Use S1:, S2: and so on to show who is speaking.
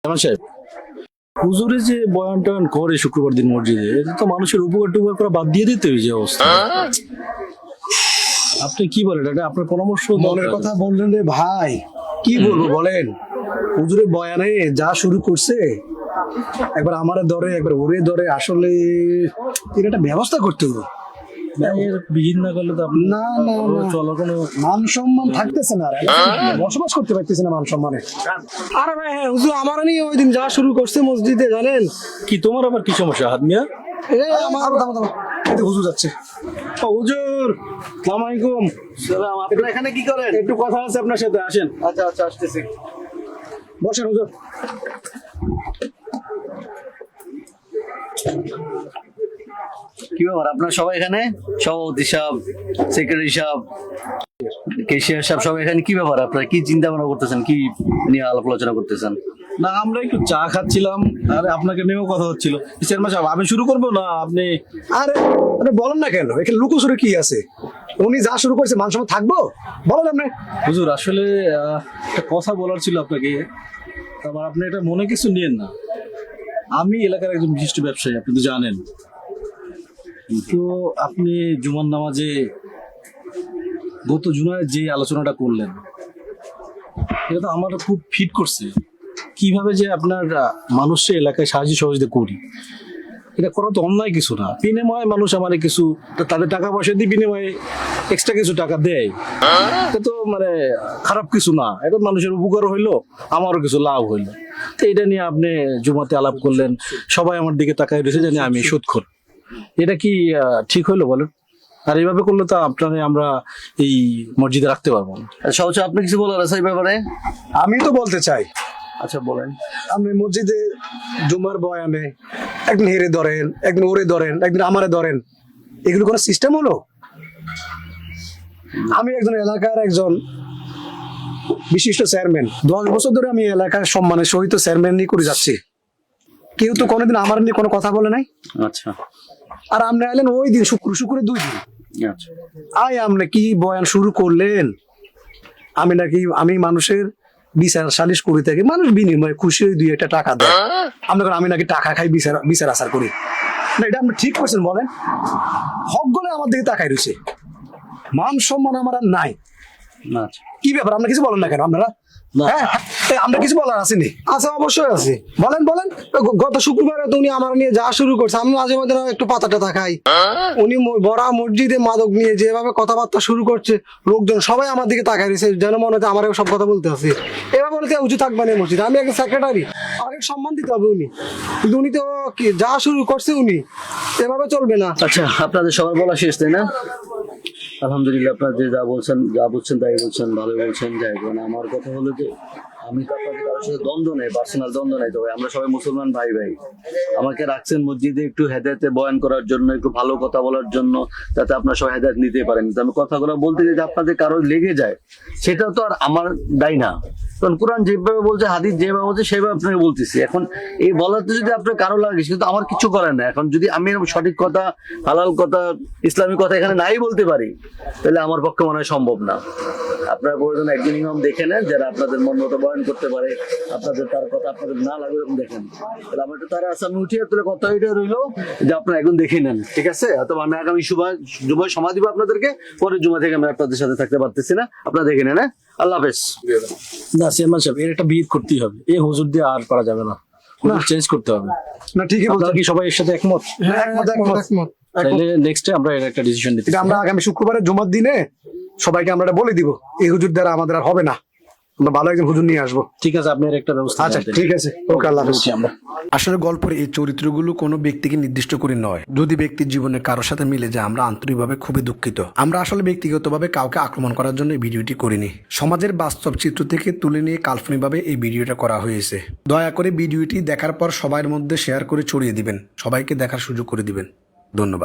S1: জামান সাহেব, হুজুরে যে বয়ান টয়ান করে শুক্রবার দিন মসজিদে, এটা তো মানুষের উপকার টুপকার করা বাদ দিয়ে দিতে যে অবস্থা। আপনি কি বলেন, এটা আপনার পরামর্শ?
S2: মনের কথা বললেন রে ভাই, কি বলবো বলেন? হুজুরের বয়ানে যা শুরু করছে, একবার আমার ধরে একবার ওরে ধরে, আসলে এর একটা ব্যবস্থা করতে হবে।
S1: বিহীন না করলে তো
S2: না না না,
S1: চলার কোনো
S2: মান সম্মান থাকতেছে না, আর বসবাস করতে পারতেছে না মান সম্মানে। আরে ভাই হ্যাঁ, হুজুর আমার নিয়ে ওই দিন যা শুরু করছে মসজিদে, জানেন
S1: কি তোমার আবার কি সমস্যা হাত মিয়া?
S2: আমার এই তো হুজুর যাচ্ছে।
S1: ও হুজুর, আসসালামু আলাইকুম।
S3: সালাম। আপনারা এখানে কি করেন?
S1: একটু কথা আছে আপনার সাথে, আসেন।
S3: আচ্ছা আচ্ছা, আসতেছি।
S2: বসেন হুজুর।
S3: কি ব্যাপার, আপনারা সবাই এখানে? সভাপতি সাহেব, সেক্রেটারি সাহেব, কেশিয়ার সাহেব, সবাই এখানে কি ব্যাপার? আপনারা কি চিন্তা ভাবনা করতেছেন, কি নিয়ে আলাপ আলোচনা করতেছেন?
S1: না, আমরা একটু চা খাচ্ছিলাম, আরে আপনাকে নিয়েও কথা হচ্ছিল। চেয়ারম্যান সাহেব, আমি শুরু করবো না আপনি?
S2: আরে আপনি বলেন না কেন, এখানে লুকোচুরি কি আছে? উনি যা শুরু করেছে মান সম্মান থাকবো, বলেন আপনি।
S1: হুজুর আসলে একটা কথা বলার ছিল আপনাকে, তারপর আপনি এটা মনে কিছু নিয়েন না। আমি এলাকার একজন বিশিষ্ট ব্যবসায়ী, আপনি তো জানেন। তো আপনি জুমার নামাজে গত জুমায় যে আলোচনাটা করলেন, এটা তো আমার খুব ফিট করছে। কিভাবে যে আপনার মানুষের এলাকায় সাহায্য সহযোগিতা করি, এটা করা তো অন্যায় কিছু না। বিনিময়ে মানুষ আমার কিছু তাদের টাকা পয়সা দিয়ে বিনিময়ে এক্সট্রা কিছু টাকা দেয়, এটা তো মানে খারাপ কিছু না। এটা মানুষের উপকার হইলো, আমারও কিছু লাভ হইলো। তো এটা নিয়ে আপনি জুমাতে আলাপ করলেন, সবাই আমার দিকে তাকায় রয়েছে জানি আমি সুদখোর। এটা কি ঠিক হইলো বলেন? আর এইভাবে করলে তো আপনারা আমরা এই মসজিদে রাখতে পারবো না।
S3: সহজ, আপনি কিছু বলার আছে এই ব্যাপারে?
S2: আমি তো বলতে চাই,
S3: আচ্ছা বলেন।
S2: আপনি মসজিদে জুমার বয়ানে একদিন হেরে ধরেন, একদিন ওরে ধরেন, একদিন আমারে ধরেন, এগুলো কোনো সিস্টেম হলো? আমি একজন এলাকার একজন বিশিষ্ট চেয়ারম্যান, 10 বছর ধরে আমি এলাকার সম্মানের সহিত চেয়ারম্যান নিয়ে করে যাচ্ছি। কেউ তো কোনোদিন আমার নিয়ে কোনো কথা বলে নাই।
S3: আচ্ছা
S2: আর আপনি আইলেন ওই দিন শুক্রে 2 দিন,
S3: আচ্ছা,
S2: আপনি কি বয়ান শুরু করলেন? আমি মানুষের বিচার সালিশ করে থাকি, মানুষ বিনিময়ে খুশি হয়ে 2-1 টাকা দেয়। আমি নাকি টাকা খাই, বিচার আচার করি না? এটা আপনি ঠিক করছেন বলেন? হক গলে আমার দিকে তাকাই রয়েছে, মান সম্মান আমার আর নাই।
S3: আচ্ছা।
S2: কি ব্যাপার, আপনার কিছু বলেন না কেন আপনারা? হ্যাঁ, আমরা কিছু বলার আসেনি? আছে, অবশ্যই আছে, বলেন বলেন। গত শুক্রবারে তো উনি আমার নিয়ে যা শুরু করছে, আমি মাঝে মধ্যে একটু পাতাটা খাই। উনি বড়া মসজিদে মাদক নিয়ে যেভাবে কথাবার্তা শুরু করছে, লোকজন সবাই আমার দিকে তাকাই রয়েছে, যেন মনে হচ্ছে আমার সব কথা বলতে আছে। এভাবে বলতে উঁচু থাকবে না মসজিদ। আমি একজন সেক্রেটারি, আমাকে সম্মান দিতে হবে উনি, কিন্তু উনি তো যা শুরু করছে উনি, এভাবে চলবে না।
S3: আচ্ছা, আপনাদের সবার বলা শেষ, তাই না? আলহামদুলিল্লাহ, আপনারা যে যা বলছেন তাই বলছেন, ভালো বলছেন। যাই বলেন, আমার কথা হলো যে আমি তো আপনাদের কারোর সাথে দ্বন্দ্ব নেই, পার্সোনাল দ্বন্দ্ব নেই। তবে আমরা সবাই মুসলমান ভাই ভাই। আমাকে রাখছেন মসজিদে একটু হেদায়েতে বয়ান করার জন্য, একটু ভালো কথা বলার জন্য, যাতে আপনারা সবাই হেদায়েত নিতে পারেন। কিন্তু আমি কথাগুলো বলতে যদি আপনাদের কারো লেগে যায়, সেটা তো আর আমার দায় না। কারণ কোরআন যেভাবে বলছে, হাদিস যেভাবে বলছে, সেভাবে আপনাকে বলতেছি। এখন এই বলাতে যদি আপনার কারো লাগে, কিন্তু আমার কিছু করার না। এখন যদি আমি সঠিক কথা, হালাল কথা, ইসলামিক কথা এখানে নাই বলতে পারি, তাহলে আমার পক্ষে মনে হয় সম্ভব না। আপনারা প্রয়োজন একজন ইমাম দেখে নেন, যারা আপনাদের মন মতো বয়ান করতে পারে, আপনাদের তার কথা আপনাদের না লাগে এরকম দেখেন। তাহলে আমার একটু তারা আছে, আমি উঠিয়ে তুলে কথা এটা রইলো যে আপনারা একজন দেখে নেন, ঠিক আছে? অথবা আমি আগামী জুমায় সময় দিব আপনাদেরকে, পরের জুমা থেকে আমি আপনাদের সাথে থাকতে পারতেছি না, আপনারা দেখে নেন। আল্লাহ হাফেজ।
S1: না চেয়ারম্যান সাহেব, এর একটা বিহিত করতেই হবে। এই হুজুর দিয়ে আর পারা যাবে না, চেঞ্জ করতে হবে।
S2: না ঠিকই বলছেন।
S1: আপনারা কি সবাই এর সাথে একমত?
S2: একমত।
S1: তাহলে নেক্সটে আমরা এর একটা ডিসিশন নিতে।
S2: এটা আমরা আগামী শুক্রবারে জুমার দিনে সবাইকে আমরা এটা বলে দিব, এই হুজুর দ্বারা আমাদের আর হবে না, আমরা ভালো একজন হুজুর নিয়ে আসবো।
S1: ঠিক আছে, আপনার একটা ব্যবস্থা।
S2: আচ্ছা ঠিক আছে, ওকে, আল্লাহ হাফেজ।
S1: আমরা
S4: আসলে গল্পের এই চরিত্রগুলো কোনো ব্যক্তিকে নির্দিষ্ট করে নয়। যদি ব্যক্তির জীবনে কারোর সাথে মিলে যায়, আমরা আন্তরিকভাবে খুবই দুঃখিত। আমরা আসলে ব্যক্তিগতভাবে কাউকে আক্রমণ করার জন্য এই ভিডিওটি করিনি। সমাজের বাস্তব চিত্র থেকে তুলে নিয়ে কাল্পনিকভাবে এই ভিডিওটা করা হয়েছে। দয়া করে ভিডিওটি দেখার পর সবার মধ্যে শেয়ার করে ছড়িয়ে দিবেন, সবাইকে দেখার সুযোগ করে দিবেন। ধন্যবাদ।